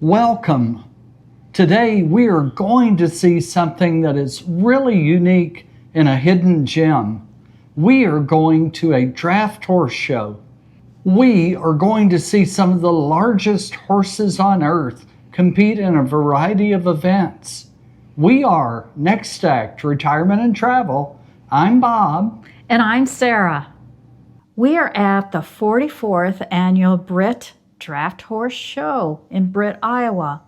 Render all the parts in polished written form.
Welcome. Today we are going to see something that is really unique and a hidden gem. We are going to a draft horse show. We are going to see some of the largest horses on earth compete in a variety of events. We are Next Act Retirement and Travel. I'm Bob. And I'm Sarah. We are at the 44th Annual Britt Draft Horse Show in Britt, Iowa.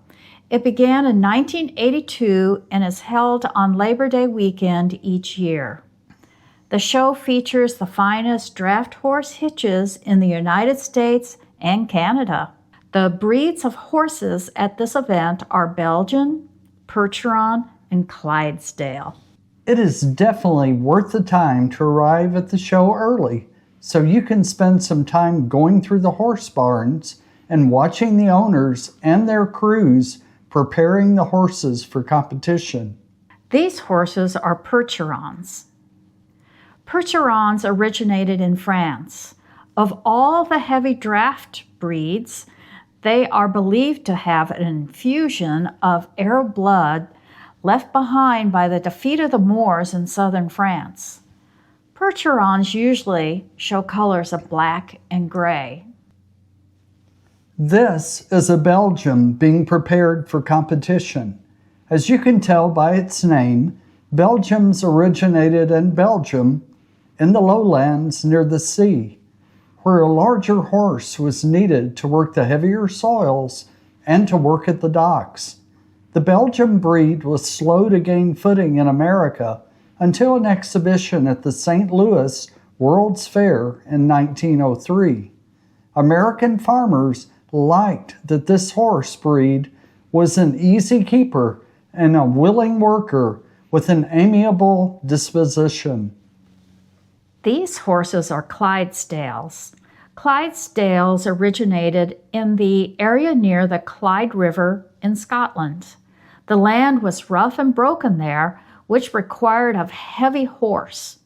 It began in 1982 and is held on Labor Day weekend each year. The show features the finest draft horse hitches in the United States and Canada. The breeds of horses at this event are Belgian, Percheron, and Clydesdale. It is definitely worth the time to arrive at the show early so you can spend some time going through the horse barns and watching the owners and their crews preparing the horses for competition. These horses are Percherons. Percherons originated in France. Of all the heavy draft breeds, they are believed to have an infusion of Arab blood left behind by the defeat of the Moors in southern France. Percherons usually show colors of black and gray. This is a Belgian being prepared for competition. As you can tell by its name, Belgians originated in Belgium in the lowlands near the sea, where a larger horse was needed to work the heavier soils and to work at the docks. The Belgian breed was slow to gain footing in America until an exhibition at the St. Louis World's Fair in 1903. American farmers liked that this horse breed was an easy keeper and a willing worker with an amiable disposition. These horses are Clydesdales. Clydesdales originated in the area near the Clyde River in Scotland. The land was rough and broken there, which required a heavy horse.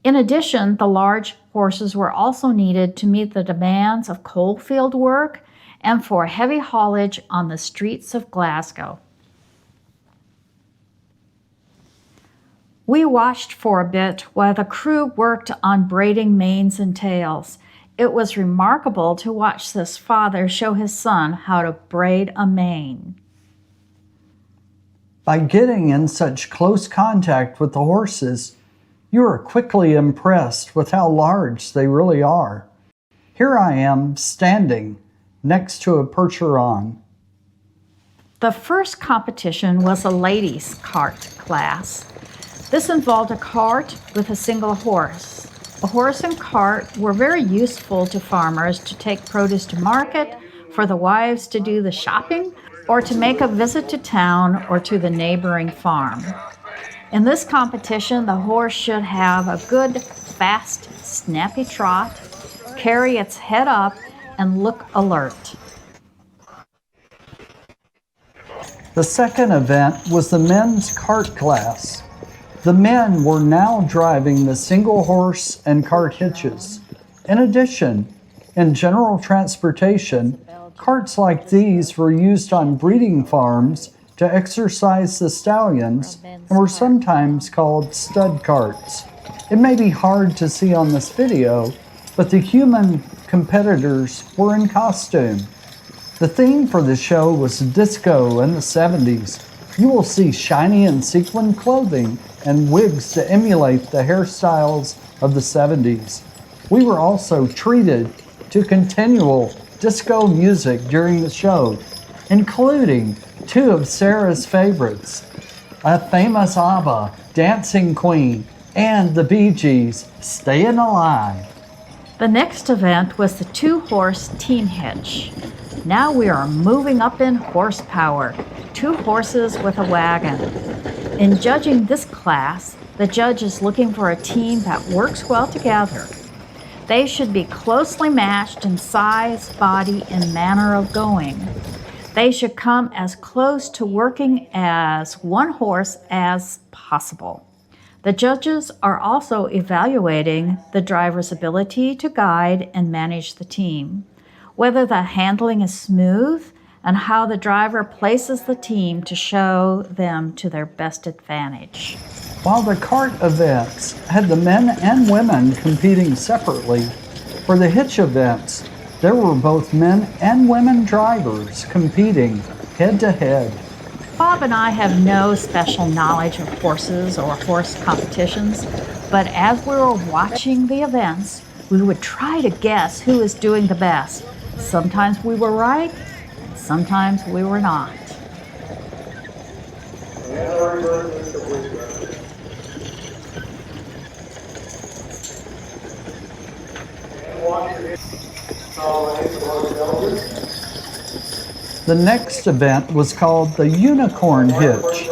In addition, the large horses were also needed to meet the demands of coalfield work and for heavy haulage on the streets of Glasgow. We watched for a bit while the crew worked on braiding manes and tails. It was remarkable to watch this father show his son how to braid a mane. By getting in such close contact with the horses, you are quickly impressed with how large they really are. Here I am standing next to a Percheron. The first competition was a ladies' cart class. This involved a cart with a single horse. The horse and cart were very useful to farmers to take produce to market, for the wives to do the shopping, or to make a visit to town or to the neighboring farm. In this competition, the horse should have a good, fast, snappy trot, carry its head up, and look alert. The second event was the men's cart class. The men were now driving the single horse and cart hitches. In addition, in general transportation, carts like these were used on breeding farms to exercise the stallions and were sometimes called stud carts. It may be hard to see on this video, but the human competitors were in costume. The theme for the show was disco in the 70s. You will see shiny and sequin clothing and wigs to emulate the hairstyles of the 70s. We were also treated to continual disco music during the show, including two of Sarah's favorites, a famous ABBA, Dancing Queen, and the Bee Gees, Staying Alive. The next event was the two-horse team hitch. Now we are moving up in horsepower, 2 horses with a wagon. In judging this class, the judge is looking for a team that works well together. They should be closely matched in size, body, and manner of going. They should come as close to working as one horse as possible. The judges are also evaluating the driver's ability to guide and manage the team, whether the handling is smooth and how the driver places the team to show them to their best advantage. While the cart events had the men and women competing separately, for the hitch events, there were both men and women drivers competing head-to-head. Bob and I have no special knowledge of horses or horse competitions, but as we were watching the events, we would try to guess who is doing the best. Sometimes we were right, sometimes we were not. The next event was called the Unicorn Hitch.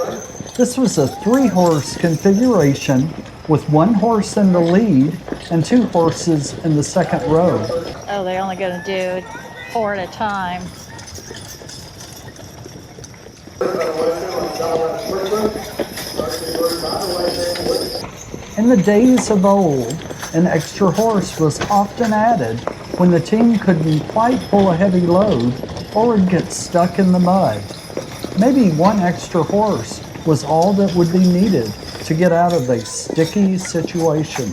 This was a 3-horse configuration with 1 horse in the lead and 2 horses in the second row. Oh, they're only going to do 4 at a time. In the days of old, an extra horse was often added when the team couldn't quite pull a heavy load or would get stuck in the mud. Maybe 1 extra horse was all that would be needed to get out of a sticky situation.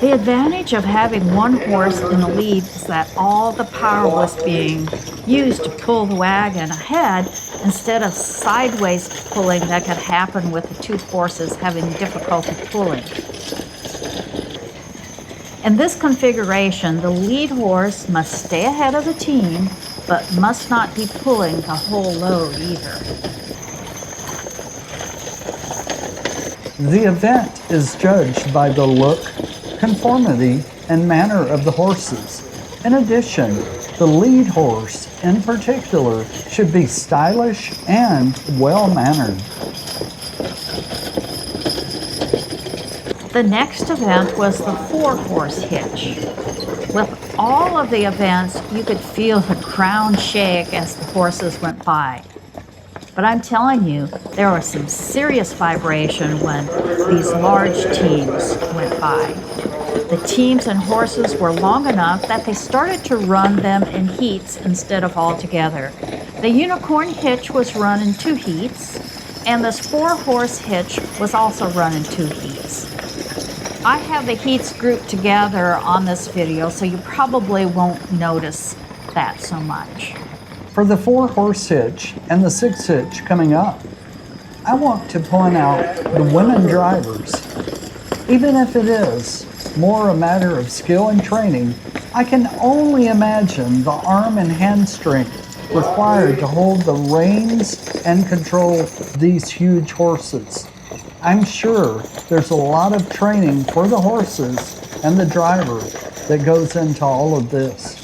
The advantage of having 1 horse in the lead is that all the power was being used to pull the wagon ahead instead of sideways pulling that could happen with the 2 horses having difficulty pulling. In this configuration, the lead horse must stay ahead of the team, but must not be pulling the whole load either. The event is judged by the look, conformity, and manner of the horses. In addition, the lead horse in particular should be stylish and well-mannered. The next event was the 4-horse hitch. With all of the events, you could feel the ground shake as the horses went by. But I'm telling you, there was some serious vibration when these large teams went by. The teams and horses were long enough that they started to run them in heats instead of all together. The Unicorn Hitch was run in 2 heats, and this 4-horse hitch was also run in 2 heats. I have the heats grouped together on this video, so you probably won't notice that so much. For the 4-horse hitch and the 6 hitch coming up, I want to point out the women drivers. Even if it is more a matter of skill and training, I can only imagine the arm and hand strength required to hold the reins and control these huge horses. I'm sure there's a lot of training for the horses and the driver that goes into all of this.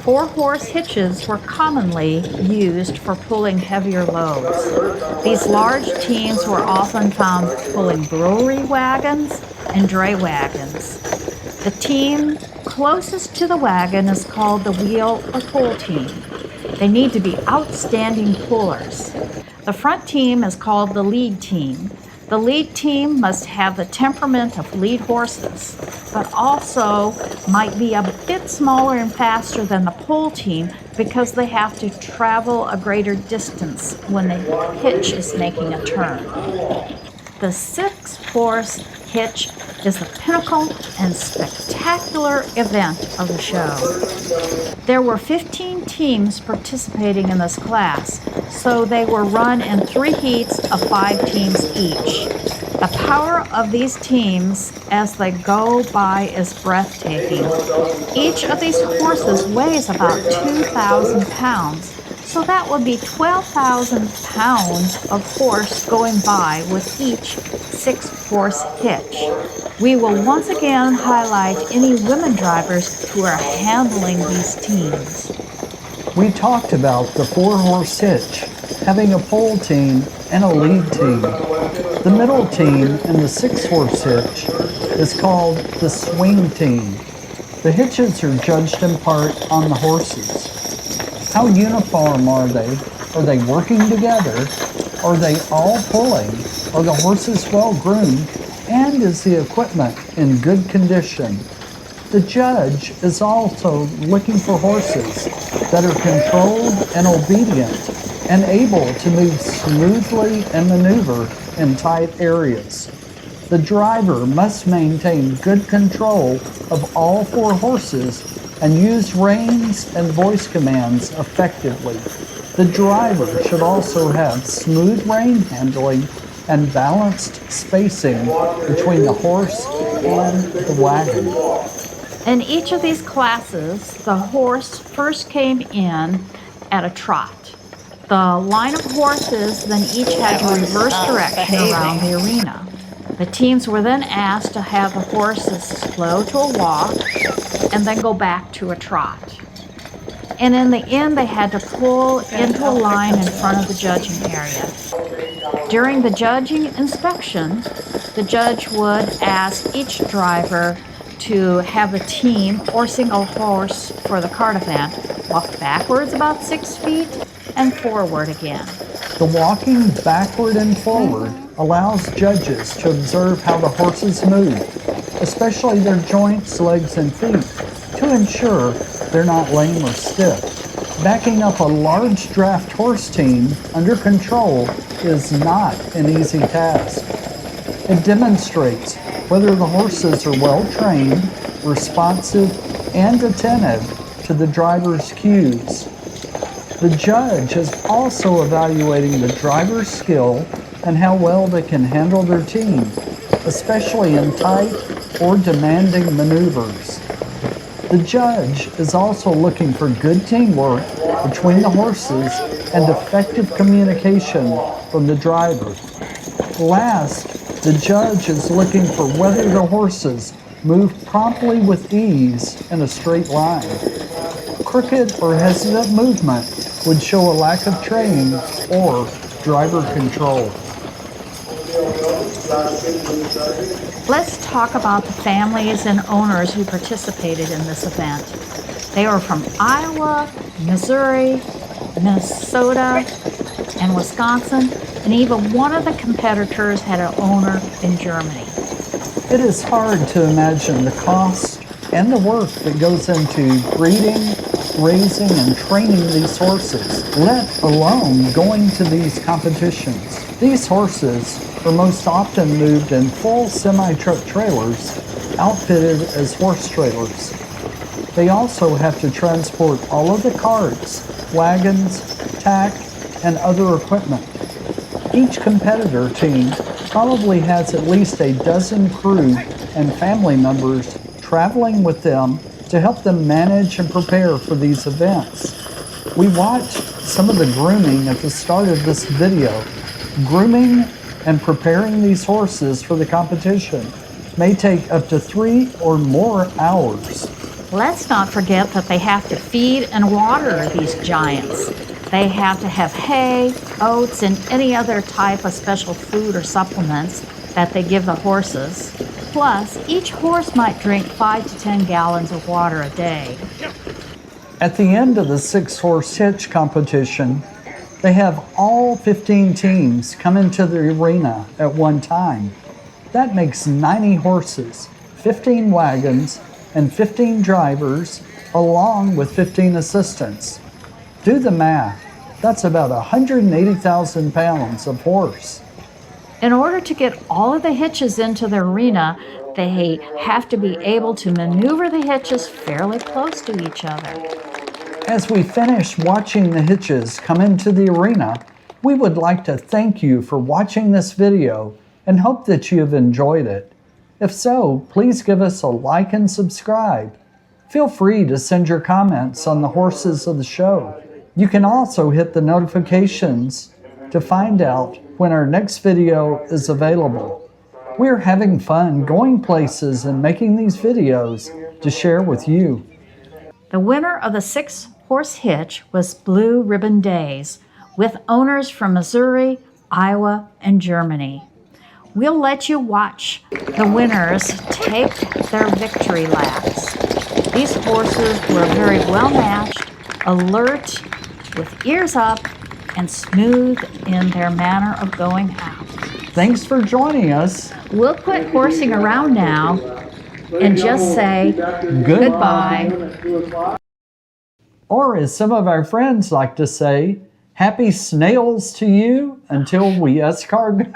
4-horse hitches were commonly used for pulling heavier loads. These large teams were often found pulling brewery wagons and dray wagons. The team closest to the wagon is called the wheel or pull team. They need to be outstanding pullers. The front team is called the lead team. The lead team must have the temperament of lead horses, but also might be a bit smaller and faster than the pull team because they have to travel a greater distance when the hitch is making a turn. The 6-horse hitch is the pinnacle and spectacular event of the show. There were 15 teams participating in this class, so they were run in 3 heats of 5 teams each. The power of these teams as they go by is breathtaking. Each of these horses weighs about 2,000 pounds, so that would be 12,000 pounds of horse going by with each 6-horse hitch. We will once again highlight any women drivers who are handling these teams. We talked about the 4-horse hitch having a pole team and a lead team. The middle team in the 6-horse hitch is called the swing team. The hitches are judged in part on the horses. How uniform are they? Are they working together? Are they all pulling? Are the horses well groomed? And is the equipment in good condition? The judge is also looking for horses that are controlled and obedient and able to move smoothly and maneuver in tight areas. The driver must maintain good control of all 4 horses and use reins and voice commands effectively. The driver should also have smooth rein handling and balanced spacing between the horse and the wagon. In each of these classes, the horse first came in at a trot. The line of horses then each had to reverse direction around the arena. The teams were then asked to have the horses slow to a walk and then go back to a trot. And in the end, they had to pull into a line in front of the judging area. During the judging inspection, the judge would ask each driver to have a team or single horse for the cart event walk backwards about 6 feet and forward again. The walking backward and forward allows judges to observe how the horses move, especially their joints, legs, and feet, to ensure they're not lame or stiff. Backing up a large draft horse team under control is not an easy task. It demonstrates whether the horses are well trained, responsive, and attentive to the driver's cues. The judge is also evaluating the driver's skill and how well they can handle their team, especially in tight or demanding maneuvers. The judge is also looking for good teamwork between the horses and effective communication from the driver. Last, the judge is looking for whether the horses move promptly with ease in a straight line. Crooked or hesitant movement would show a lack of training or driver control. Let's talk about the families and owners who participated in this event. They were from Iowa, Missouri, Minnesota, and Wisconsin, and even one of the competitors had an owner in Germany. It is hard to imagine the cost and the work that goes into breeding, raising, and training these horses, let alone going to these competitions. These horses are most often moved in full semi-truck trailers, outfitted as horse trailers. They also have to transport all of the carts, wagons, tack, and other equipment. Each competitor team probably has at least a dozen crew and family members traveling with them to help them manage and prepare for these events. We watched some of the grooming at the start of this video. Grooming and preparing these horses for the competition may take up to 3 or more hours. Let's not forget that they have to feed and water these giants. They have to have hay, oats, and any other type of special food or supplements that they give the horses. Plus, each horse might drink 5 to 10 gallons of water a day. At the end of the 6-horse hitch competition, they have all 15 teams come into the arena at one time. That makes 90 horses, 15 wagons, and 15 drivers, along with 15 assistants. Do the math. That's about 180,000 pounds of horse. In order to get all of the hitches into the arena, they have to be able to maneuver the hitches fairly close to each other. As we finish watching the hitches come into the arena, we would like to thank you for watching this video and hope that you have enjoyed it. If so, please give us a like and subscribe. Feel free to send your comments on the horses of the show. You can also hit the notifications to find out when our next video is available. We're having fun going places and making these videos to share with you. The winner of the 6-horse hitch was Blue Ribbon Days, with owners from Missouri, Iowa, and Germany. We'll let you watch the winners take their victory laps. These horses were very well matched, alert, with ears up, and smooth in their manner of going out. Thanks for joining us. We'll quit horsing around now. and just say goodbye. Or as some of our friends like to say, happy snails to you until we escargot.